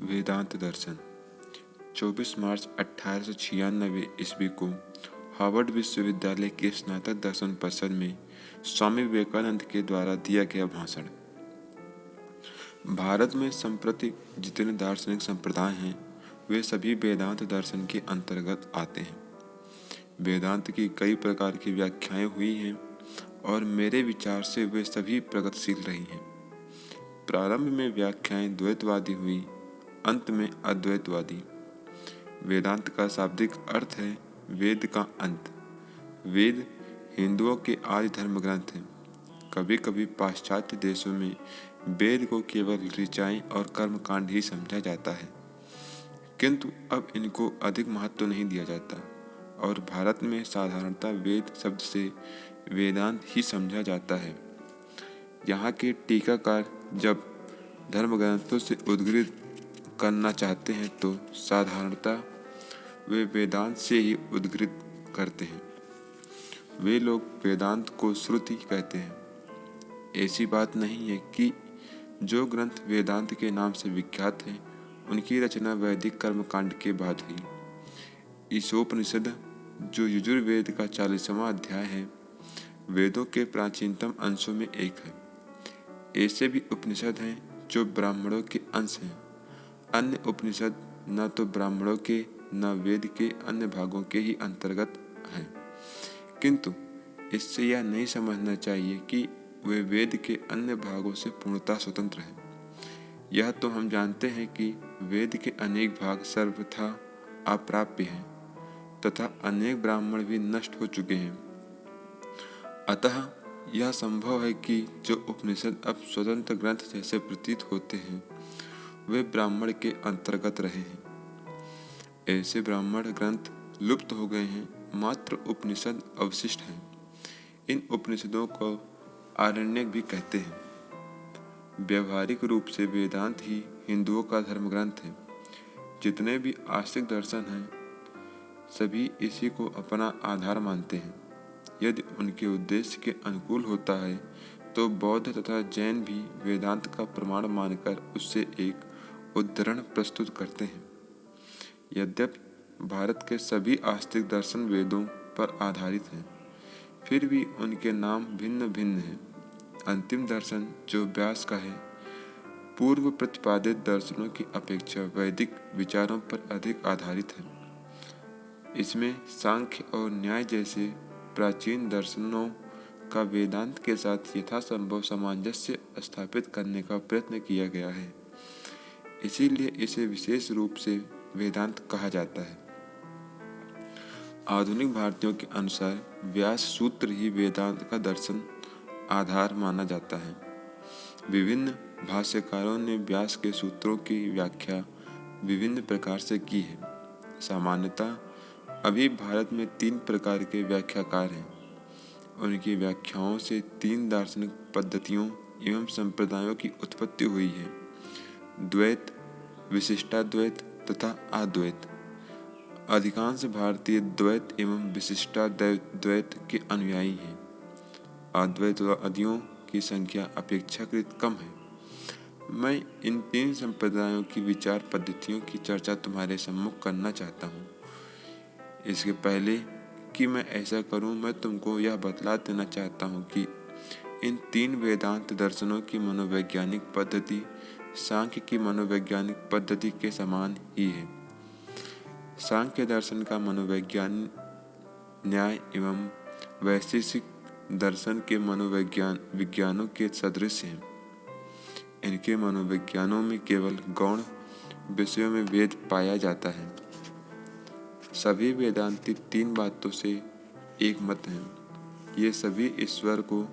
वेदांत दर्शन 24 मार्च 1896 ईस्वी को हार्वर्ड विश्वविद्यालय के स्नातक दर्शन परिषद में स्वामी विवेकानंद के द्वारा दिया गया भाषण। भारत में संप्रति जितने दार्शनिक संप्रदाय हैं वे सभी वेदांत दर्शन के अंतर्गत आते हैं। वेदांत की कई प्रकार की व्याख्याएं हुई हैं और मेरे विचार से वे सभी प्रगतिशील रही हैं। प्रारंभ में व्याख्याएं द्वैतवादी हुई, अंत में अद्वैतवादी। वेदांत का शाब्दिक अर्थ है वेद का अंत। वेद हिंदुओं के आदि धर्म ग्रंथ हैं। कभी कभी पाश्चात्य देशों में वेद को केवल ऋचाएं और कर्मकांड ही समझा जाता है, किंतु अब इनको अधिक महत्व नहीं दिया जाता और भारत में साधारणतः वेद शब्द से वेदांत ही समझा जाता है। यहाँ के टीकाकार जब धर्म ग्रंथों से उद्धृत करना चाहते हैं तो साधारणतः वे वेदांत से ही उद्धृत करते हैं। वे लोग वेदांत को श्रुति कहते हैं। ऐसी बात नहीं है कि जो ग्रंथ वेदांत के नाम से विख्यात हैं उनकी रचना वैदिक कर्मकांड के बाद हुई। ईशोपनिषद जो यजुर्वेद का 40वां अध्याय है, वेदों के प्राचीनतम अंशों में एक है। ऐसे भी उपनिषद हैं जो ब्राह्मणों के अंश हैं। अन्य उपनिषद न तो ब्राह्मणों के न वेद के अन्य भागों के ही अंतर्गत हैं, किंतु इससे यह नहीं समझना चाहिए कि वे वेद के अन्य भागों से पूर्णतः स्वतंत्र हैं। यह तो हम जानते हैं कि वेद के अनेक भाग सर्वथा अप्राप्य हैं तथा अनेक ब्राह्मण भी नष्ट हो चुके हैं। अतः यह संभव है कि जो उपनिषद अब स्वतंत्र ग्रंथ जैसे प्रतीत होते हैं वे ब्राह्मण के अंतर्गत रहे हैं। ऐसे ब्राह्मण ग्रंथ लुप्त हो गए हैं, मात्र उपनिषद अवशिष्ट हैं। इन उपनिषदों को आरण्यक भी कहते हैं। व्यवहारिक रूप से वेदांत ही हिंदुओं का धर्म ग्रंथ है। जितने भी आस्तिक दर्शन हैं सभी इसी को अपना आधार मानते हैं। यदि उनके उद्देश्य के अनुकूल होता है तो बौद्ध तथा जैन भी वेदांत का प्रमाण मानकर उससे एक उद्धरण प्रस्तुत करते हैं। यद्यपि भारत के सभी आस्तिक दर्शन वेदों पर आधारित हैं, फिर भी उनके नाम भिन्न भिन्न हैं। अंतिम दर्शन जो व्यास का है, पूर्व प्रतिपादित दर्शनों की अपेक्षा वैदिक विचारों पर अधिक आधारित है। इसमें सांख्य और न्याय जैसे प्राचीन दर्शनों का वेदांत के साथ यथासंभव सामंजस्य स्थापित करने का प्रयत्न किया गया है। इसीलिए इसे विशेष रूप से वेदांत कहा जाता है। आधुनिक भारतीयों के अनुसार व्यास सूत्र ही वेदांत का दर्शन आधार माना जाता है। विभिन्न भाष्यकारों ने व्यास के सूत्रों की व्याख्या विभिन्न प्रकार से की है। सामान्यतः अभी भारत में 3 प्रकार के व्याख्याकार हैं। उनकी व्याख्याओं से 3 दार्शनिक पद्धतियों एवं संप्रदायों की उत्पत्ति हुई है: द्वैत, विशिष्टाद्वैत तथा अद्वैत। अधिकांश भारतीय द्वैत एवं विशिष्टाद्वैत के अनुयायी हैं। अद्वैतवादियों की संख्या अपेक्षाकृत कम है। मैं इन 3 संप्रदायों की विचार पद्धतियों की चर्चा तुम्हारे सम्मुख करना चाहता हूँ। इसके पहले कि मैं ऐसा करूं, मैं तुमको यह बतला देना चाहता हूं कि इन 3 वेदांत दर्शनों की मनोवैज्ञानिक पद्धति सांख्य की मनोवैज्ञानिक पद्धति के समान ही है। सांख्य दर्शन का मनोवैज्ञान न्याय एवं वैशेषिक दर्शन के विज्ञानों के सदृश हैं। इनके मनोविज्ञानों में केवल गौण विषयों में भेद पाया जाता है। सभी वेदांती 3 बातों से एक मत हैं। ये सभी ईश्वर को,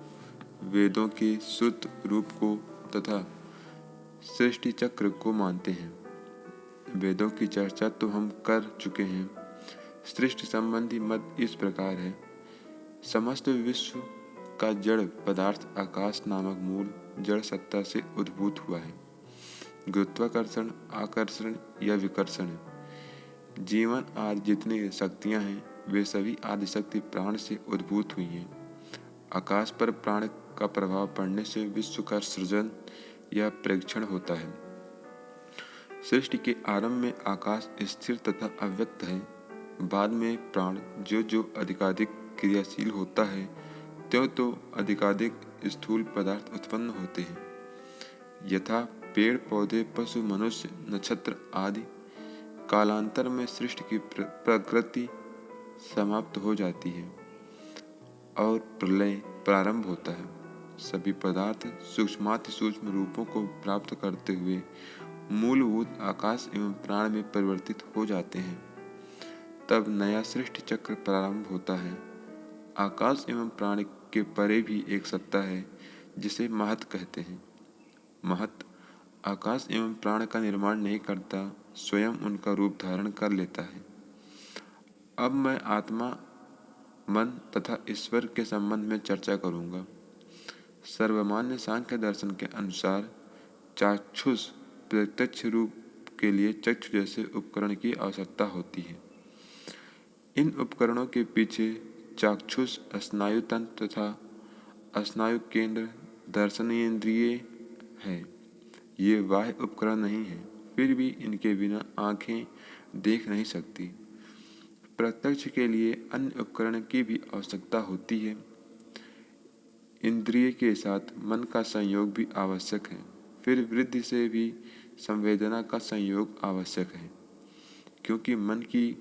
वेदों के शुद्ध रूप को तथा सृष्टि चक्र को मानते हैं। वेदों की चर्चा तो हम कर चुके हैं। सृष्टि संबंधी मत इस प्रकार है: समस्त विश्व का जड़ पदार्थ आकाश नामक मूल जड़ सत्ता से उद्भूत हुआ है। गुरुत्वाकर्षण, आकर्षण या विकर्षण, जीवन आदि जितनी शक्तियां हैं वे सभी आदिशक्ति प्राण से उद्भूत हुई हैं। आकाश पर प्राण का प्रभाव पड़ने से विश्व का सृजन या प्रेक्षण होता है। सृष्टि के आरंभ में आकाश स्थिर तथा अव्यक्त है। बाद में प्राण जो जो अधिकाधिक क्रियाशील होता है त्यों तो अधिकाधिक स्थूल पदार्थ उत्पन्न होते हैं। यथा पेड़ पौधे पशु मनुष्य नक्षत्र आदि कालांतर में सृष्टि की प्रकृति समाप्त हो जाती है और प्रलय प्रारंभ होता है। सभी पदार्थ सूक्ष्माति सूक्ष्म रूपों को प्राप्त करते हुए मूलभूत आकाश एवं प्राण में परिवर्तित हो जाते हैं। तब नया सृष्टि चक्र प्रारंभ होता है। आकाश एवं प्राण के परे भी एक सत्ता है जिसे महत कहते हैं। महत आकाश एवं प्राण का निर्माण नहीं करता, स्वयं उनका रूप धारण कर लेता है। अब मैं आत्मा, मन तथा ईश्वर के संबंध में चर्चा करूंगा। सर्वमान्य सांख्य दर्शन के अनुसार चाक्षुष प्रत्यक्ष रूप के लिए चक्षु जैसे उपकरण की आवश्यकता होती है। इन उपकरणों के पीछे चाक्षुष स्नायु तंत्र तथा स्नायु केंद्र दर्शनीय है। ये बाह्य उपकरण नहीं है, फिर भी इनके बिना आंखें देख नहीं सकती। प्रत्यक्ष के लिए अन्य उपकरण की भी आवश्यकता होती है। इंद्रिय के साथ मन का संयोग भी आवश्यक है। फिर वृद्धि से भी संवेदना का संयोग आवश्यक है, क्योंकि मन की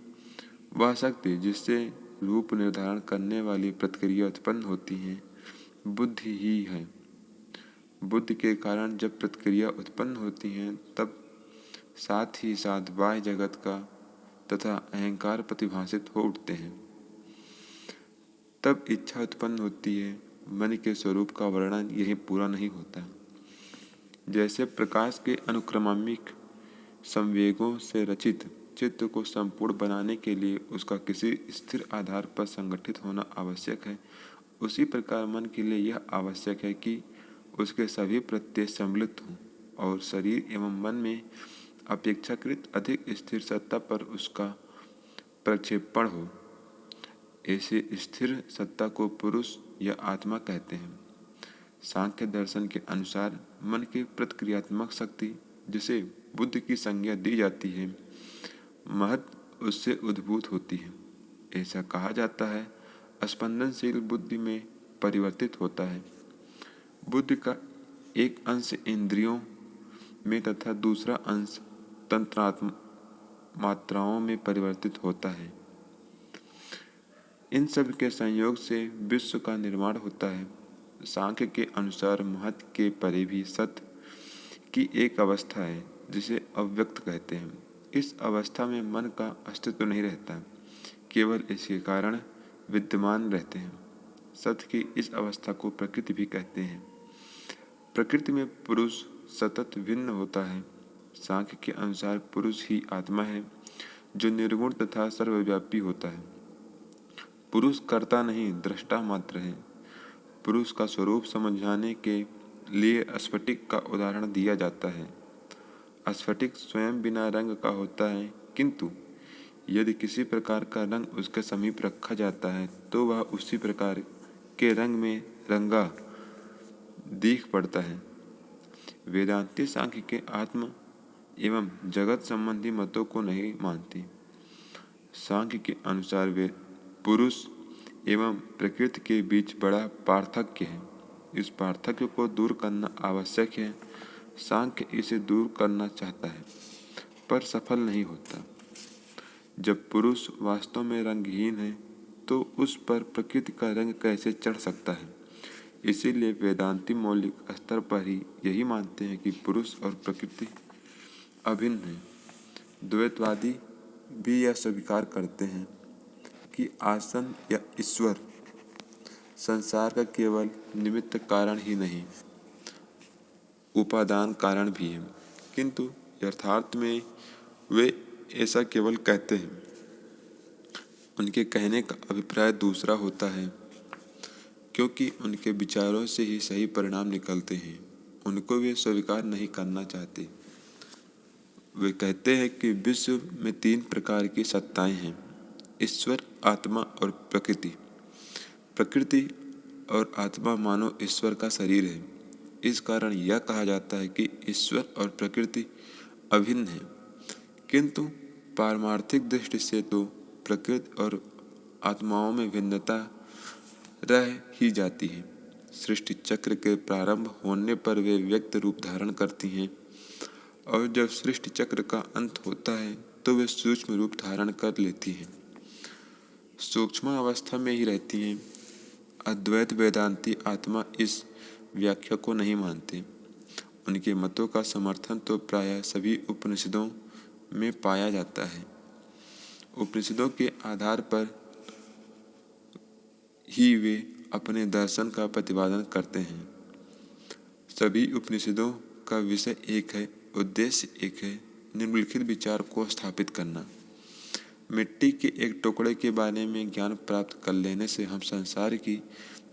वह शक्ति जिससे रूप निर्धारण करने वाली प्रक्रिया उत्पन्न होती है बुद्धि ही है। बुद्धि के कारण जब प्रक्रिया उत्पन्न होती है तब साथ ही साथ बाह्य जगत का तथा अहंकार प्रतिभासित हो उठते हैं। तब इच्छा उत्पन्न होती है। मन के स्वरूप का वर्णन यही पूरा नहीं होता। जैसे प्रकाश के अनुक्रमिक संवेगों से रचित चित्र को संपूर्ण बनाने के लिए उसका किसी स्थिर आधार पर संगठित होना आवश्यक है, उसी प्रकार मन के लिए यह आवश्यक है कि उसके सभी प्रत्यय सम्मिलित हों और शरीर एवं मन में अपेक्षाकृत अधिक स्थिर सत्ता पर उसका प्रक्षेपण हो। ऐसे स्थिर सत्ता को पुरुष या आत्मा कहते हैं। सांख्य दर्शन के अनुसार मन की प्रतिक्रियात्मक शक्ति, जिसे बुद्धि की संज्ञा दी जाती है, महत उससे उद्भूत होती है। ऐसा कहा जाता है स्पंदनशील बुद्धि में परिवर्तित होता है। बुद्धि का एक अंश इंद्रियों में तथा दूसरा अंश तंत्रात्म मात्राओं में परिवर्तित होता है। इन सब के संयोग से विश्व का निर्माण होता है। सांख्य के अनुसार महत के परे भी सत्य की एक अवस्था है जिसे अव्यक्त कहते हैं। इस अवस्था में मन का अस्तित्व नहीं रहता, केवल इसके कारण विद्यमान रहते हैं। सत्य की इस अवस्था को प्रकृति भी कहते हैं। प्रकृति में पुरुष सतत भिन्न होता है। सांख्य के अनुसार पुरुष ही आत्मा है जो निर्गुण तथा सर्वव्यापी होता है। पुरुष कर्ता नहीं, दृष्टा मात्र है। पुरुष का स्वरूप समझाने के लिए स्फटिक का उदाहरण दिया जाता है। स्फटिक स्वयं बिना रंग का होता है, किंतु यदि किसी प्रकार का रंग उसके समीप रखा जाता है तो वह उसी प्रकार के रंग में रंगा दिख पड़ता है। वेदांती सांख्य के आत्म एवं जगत संबंधी मतों को नहीं मानती। सांख्य के अनुसार वे पुरुष एवं प्रकृति के बीच बड़ा पार्थक्य है। इस पार्थक्य को दूर करना आवश्यक है। सांख्य इसे दूर करना चाहता है पर सफल नहीं होता। जब पुरुष वास्तव में रंगहीन है तो उस पर प्रकृति का रंग कैसे चढ़ सकता है। इसीलिए वेदांती मौलिक स्तर पर ही यही मानते हैं कि पुरुष और प्रकृति अभिन्न है। द्वैतवादी भी यह स्वीकार करते हैं कि आसन या ईश्वर संसार का केवल निमित्त कारण ही नहीं, उपादान कारण भी है, किंतु यथार्थ में वे ऐसा केवल कहते हैं। उनके कहने का अभिप्राय दूसरा होता है, क्योंकि उनके विचारों से ही सही परिणाम निकलते हैं। उनको वे स्वीकार नहीं करना चाहते। वे कहते हैं कि विश्व में 3 प्रकार की सत्ताएं हैं, ईश्वर, आत्मा और प्रकृति। प्रकृति और आत्मा मानो ईश्वर का शरीर है। इस कारण यह कहा जाता है कि ईश्वर और प्रकृति अभिन्न है, किंतु पारमार्थिक दृष्टि से तो प्रकृति और आत्माओं में भिन्नता रह ही जाती है। सृष्टि चक्र के प्रारंभ होने पर वे व्यक्त रूप धारण करती हैं, और जब सृष्टि चक्र का अंत होता है तो वे सूक्ष्म रूप धारण कर लेती हैं, सूक्ष्म अवस्था में ही रहती हैं। अद्वैत वेदांती आत्मा इस व्याख्या को नहीं मानते। उनके मतों का समर्थन तो प्रायः सभी उपनिषदों में पाया जाता है। उपनिषदों के आधार पर ही वे अपने दर्शन का प्रतिपादन करते हैं। सभी उपनिषदों का विषय एक है, उद्देश्य एक है, निम्नलिखित विचार को स्थापित करना। मिट्टी के एक टुकड़े के बारे में ज्ञान प्राप्त कर लेने से हम संसार की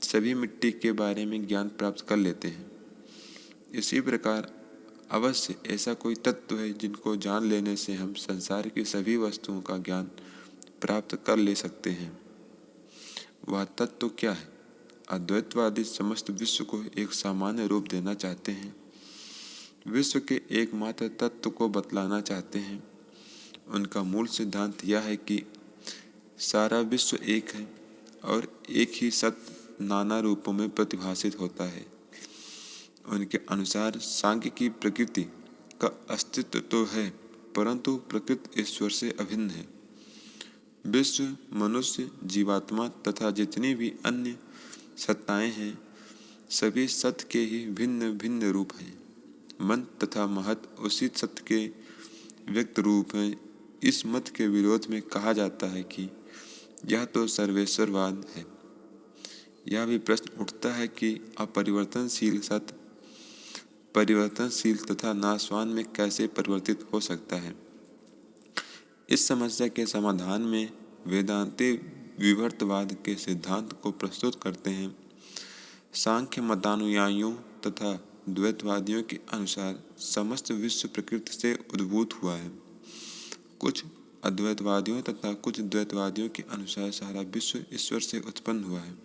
सभी मिट्टी के बारे में ज्ञान प्राप्त कर लेते हैं। इसी प्रकार अवश्य ऐसा कोई तत्व है जिनको जान लेने से हम संसार की सभी वस्तुओं का ज्ञान प्राप्त कर ले सकते हैं। वह तत्व क्या है? अद्वैतवादी समस्त विश्व को एक सामान्य रूप देना चाहते हैं, विश्व के एकमात्र तत्व को बतलाना चाहते हैं। उनका मूल सिद्धांत यह है कि सारा विश्व एक है और एक ही सत्य नाना रूपों में प्रतिभासित होता है। उनके अनुसार सांख्य की प्रकृति का अस्तित्व तो है, परंतु प्रकृति ईश्वर से अभिन्न है। विश्व, मनुष्य, जीवात्मा तथा जितनी भी अन्य सत्ताएं हैं, सभी सत्य के ही भिन्न भिन्न रूप हैं। मन तथा महत उसी सत्य के व्यक्त रूप हैं। इस मत के विरोध में कहा जाता है कि यह तो सर्वेश्वरवाद है। यह भी प्रश्न उठता है कि अपरिवर्तनशील सत्य परिवर्तनशील तथा नाशवान में कैसे परिवर्तित हो सकता है। इस समस्या के समाधान में वेदांती विवर्तवाद के सिद्धांत को प्रस्तुत करते हैं। सांख्य मतानुयायियों तथा द्वैतवादियों के अनुसार समस्त विश्व प्रकृति से उद्भूत हुआ है। कुछ अद्वैतवादियों तथा कुछ द्वैतवादियों के अनुसार सारा विश्व ईश्वर से उत्पन्न हुआ है,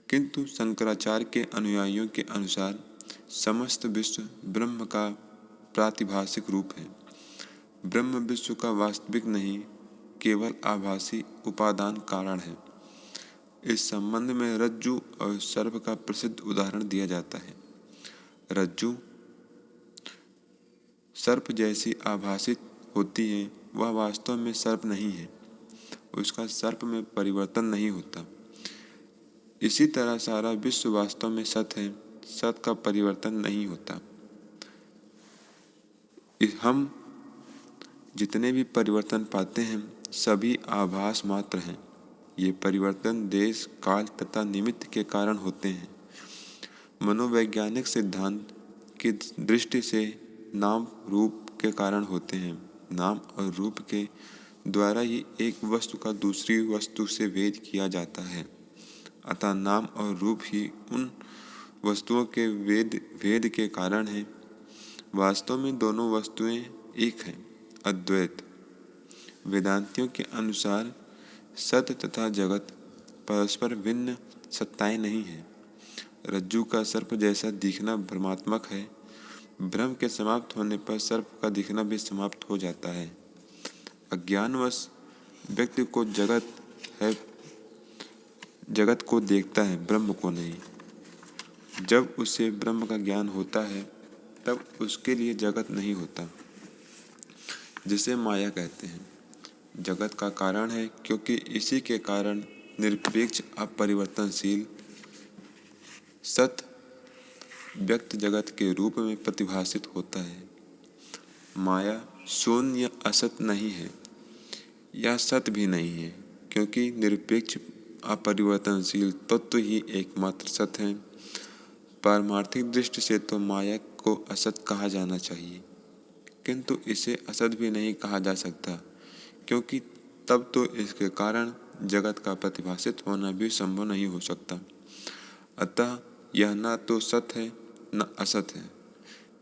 किंतु शंकराचार्य के अनुयायियों के अनुसार समस्त विश्व ब्रह्म का प्रातिभासिक रूप है। ब्रह्म विश्व का वास्तविक नहीं, केवल आभासी उपादान कारण है। इस संबंध में रज्जु और सर्प का प्रसिद्ध उदाहरण दिया जाता है। रज्जु सर्प जैसी आभासित होती है, वह वास्तव में सर्प नहीं है। उसका सर्प में परिवर्तन नहीं होता। इसी तरह सारा विश्व वास्तव में सत्य है, सत्य का परिवर्तन नहीं होता। हम जितने भी परिवर्तन पाते हैं, सभी आभास मात्र हैं। ये परिवर्तन देश, काल तथा निमित्त के कारण होते हैं। मनोवैज्ञानिक सिद्धांत की दृष्टि से नाम रूप के कारण होते हैं। नाम और रूप के द्वारा ही एक वस्तु का दूसरी वस्तु से भेद किया जाता है। अतः नाम और रूप ही उन वस्तुओं के भेद के कारण है। वास्तव में दोनों वस्तुएं एक हैं, अद्वैत। वेदांतियों के अनुसार सत्य तथा जगत परस्पर भिन्न सत्ताएं नहीं हैं। रज्जु का सर्प जैसा दिखना भ्रमात्मक है। भ्रम के समाप्त होने पर सर्प का दिखना भी समाप्त हो जाता है। अज्ञानवश व्यक्ति को जगत को देखता है, ब्रह्म को नहीं। जब उसे ब्रह्म का ज्ञान होता है तब उसके लिए जगत नहीं होता, जिसे माया कहते हैं। जगत का कारण है क्योंकि इसी के कारण निरपेक्ष अपरिवर्तनशील सत्य व्यक्त जगत के रूप में प्रतिभासित होता है। माया शून्य असत नहीं है, यह सत्य भी नहीं है, क्योंकि निरपेक्ष अपरिवर्तनशील तत्व ही एकमात्र सत्य है। पारमार्थिक दृष्टि से तो माया को असत कहा जाना चाहिए, किंतु इसे असत भी नहीं कहा जा सकता, क्योंकि तब तो इसके कारण जगत का प्रतिभासित होना भी संभव नहीं हो सकता। अतः यह न तो सत्य है न असत है।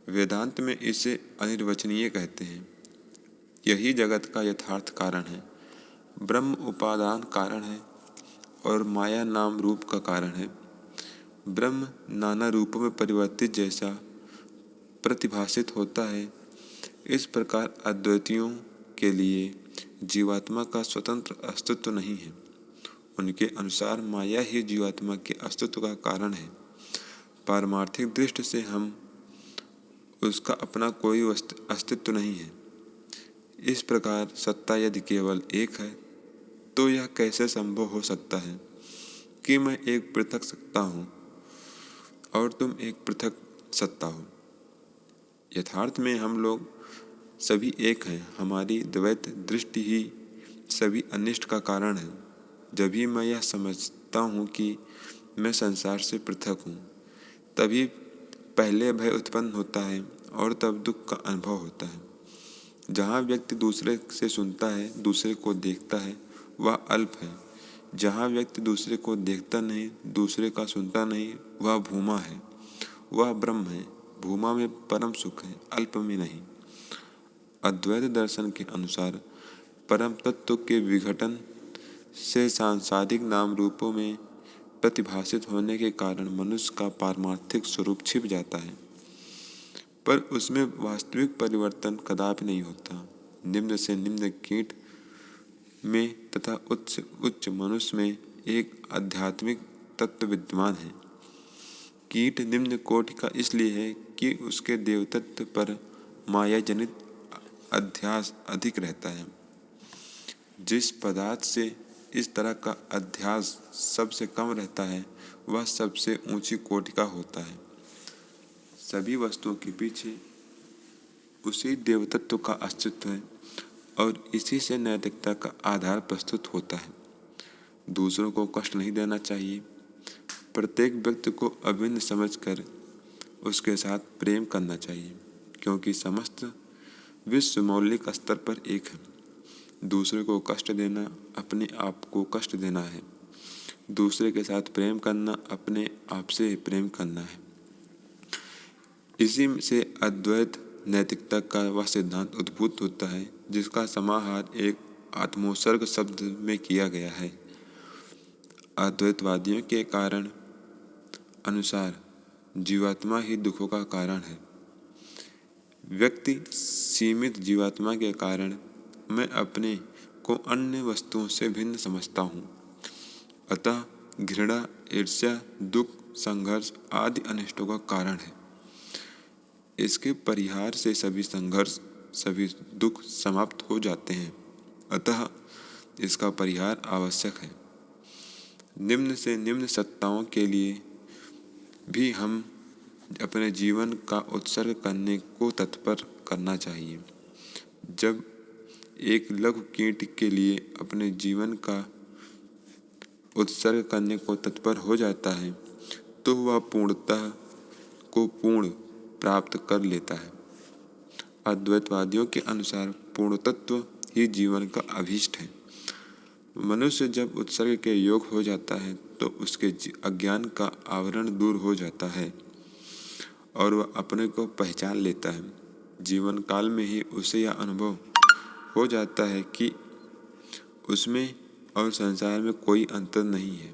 वेदांत में इसे अनिर्वचनीय कहते हैं। यही जगत का यथार्थ कारण है। ब्रह्म उपादान कारण है और माया नाम रूप का कारण है। ब्रह्म नाना रूपों में परिवर्तित जैसा प्रतिभासित होता है, इस प्रकार अद्वैतियों के लिए जीवात्मा का स्वतंत्र अस्तित्व नहीं है। उनके अनुसार माया ही जीवात्मा के अस्तित्व का कारण है। पारमार्थिक दृष्टि से हम उसका अपना कोई अस्तित्व नहीं है। इस प्रकार सत्ता यदि केवल एक है तो यह कैसे संभव हो सकता है कि मैं एक पृथक सत्ता हूँ और तुम एक पृथक सत्ता हो। यथार्थ में हम लोग सभी एक हैं। हमारी द्वैत दृष्टि ही सभी अनिष्ट का कारण है। जब भी मैं यह समझता हूँ कि मैं संसार से पृथक हूँ, तभी पहले भय उत्पन्न होता है और तब दुख का अनुभव होता है। जहाँ व्यक्ति दूसरे से सुनता है, दूसरे को देखता है, वह अल्प है। जहाँ व्यक्ति दूसरे को देखता नहीं, दूसरे का सुनता नहीं, वह भूमा है, वह ब्रह्म है। भूमा में परम सुख है, अल्प में नहीं। अद्वैत दर्शन के अनुसार परम तत्व के विघटन से सांसारिक नाम रूपों में प्रतिभाषित होने के कारण मनुष्य का पारमार्थिक स्वरूप छिप जाता है, पर उसमें वास्तविक परिवर्तन कदापि नहीं होता। निम्न से निम्न कीट में तथा उच्च उच्च मनुष्य में एक आध्यात्मिक तत्व विद्यमान है। कीट निम्न कोटि का इसलिए है कि उसके देवतत्व पर माया जनित अध्यास अधिक रहता है। जिस पदार्थ से इस तरह का अध्यास सबसे कम रहता है, वह सबसे ऊंची कोटि का होता है। सभी वस्तुओं के पीछे उसी देवतत्व का अस्तित्व है और इसी से नैतिकता का आधार प्रस्तुत होता है। दूसरों को कष्ट नहीं देना चाहिए। प्रत्येक व्यक्ति को अभिन्न समझकर उसके साथ प्रेम करना चाहिए, क्योंकि समस्त विश्व मौलिक स्तर पर एक है। दूसरे को कष्ट देना अपने आप को कष्ट देना है। दूसरे के साथ प्रेम करना अपने आप से प्रेम करना है। इसी से अद्वैत नैतिकता का वह सिद्धांत उद्भूत होता है जिसका समाहार एक आत्मोत्सर्ग शब्द में किया गया है। अद्वैतवादियों के कारण अनुसार जीवात्मा ही दुखों का कारण है। व्यक्ति सीमित जीवात्मा के कारण मैं अपने को अन्य वस्तुओं से भिन्न समझता हूँ। अतः घृणा, ईर्ष्या, दुख, संघर्ष आदि अनिष्टों का कारण है। इसके परिहार से सभी संघर्ष, सभी दुख समाप्त हो जाते हैं। अतः इसका परिहार आवश्यक है। निम्न से निम्न सत्ताओं के लिए भी हम अपने जीवन का उत्सर्ग करने को तत्पर करना चाहिए। जब एक लघु कीट के लिए अपने जीवन का उत्सर्ग करने को तत्पर हो जाता है तो वह पूर्णतः को पूर्ण प्राप्त कर लेता है। अद्वैतवादियों के अनुसार पूर्णतत्व ही जीवन का अभीष्ट है। मनुष्य जब उत्सर्ग के योग हो जाता है तो उसके अज्ञान का आवरण दूर हो जाता है और वह अपने को पहचान लेता है। जीवन काल में ही उसे यह अनुभव हो जाता है कि उसमें और संसार में कोई अंतर नहीं है।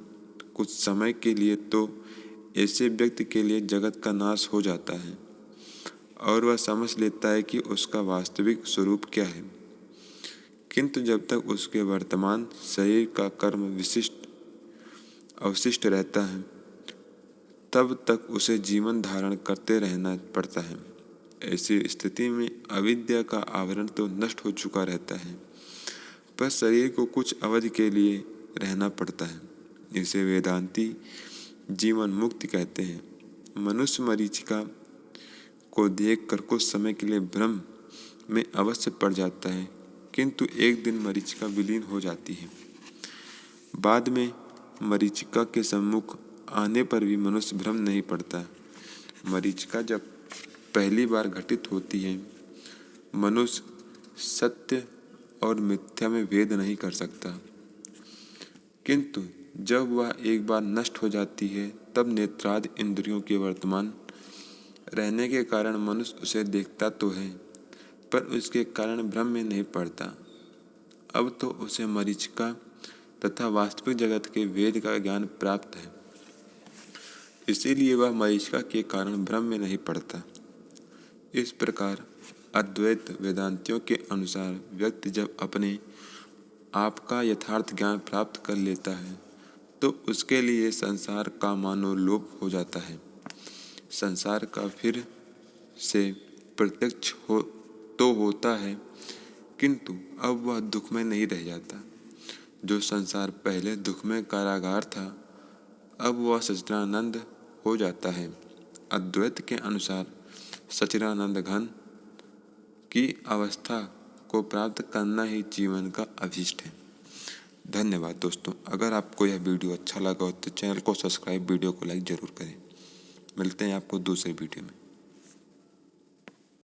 कुछ समय के लिए तो ऐसे व्यक्ति के लिए जगत का नाश हो जाता है और वह समझ लेता है कि उसका वास्तविक स्वरूप क्या है, किंतु जब तक उसके वर्तमान शरीर का कर्म अवशिष्ट रहता है तब तक उसे जीवन धारण करते रहना पड़ता है। ऐसी स्थिति में अविद्या का आवरण तो नष्ट हो चुका रहता है, पर शरीर को कुछ अवधि के लिए रहना पड़ता है। इसे वेदांती जीवन मुक्ति कहते हैं। मनुष्य मरीचिका को देखकर कुछ समय के लिए भ्रम में अवश्य पड़ जाता है, किंतु एक दिन मरीचिका विलीन हो जाती है। बाद में मरीचिका के सम्मुख आने पर भी मनुष्य भ्रम नहीं पड़ता। मरीचिका जब पहली बार घटित होती है, मनुष्य सत्य और मिथ्या में भेद नहीं कर सकता, किंतु जब वह एक बार नष्ट हो जाती है तब नेत्रादि इंद्रियों के वर्तमान रहने के कारण मनुष्य उसे देखता तो है, पर उसके कारण भ्रम में नहीं पड़ता। अब तो उसे मरीचिका तथा वास्तविक जगत के वेद का ज्ञान प्राप्त है, इसीलिए वह मरीचिका के कारण भ्रम में नहीं पड़ता। इस प्रकार अद्वैत वेदांतियों के अनुसार व्यक्ति जब अपने आप का यथार्थ ज्ञान प्राप्त कर लेता है तो उसके लिए संसार का मानो लोप हो जाता है। संसार का फिर से प्रत्यक्ष तो होता है, किंतु अब वह दुख में नहीं रह जाता। जो संसार पहले दुख में कारागार था, अब वह सच्चिदानंद हो जाता है। अद्वैत के अनुसार सच्चिदानंद घन की अवस्था को प्राप्त करना ही जीवन का अभीष्ट है। धन्यवाद दोस्तों। अगर आपको यह वीडियो अच्छा लगा हो तो चैनल को सब्सक्राइब, वीडियो को लाइक ज़रूर करें। मिलते हैं आपको दूसरे वीडियो में।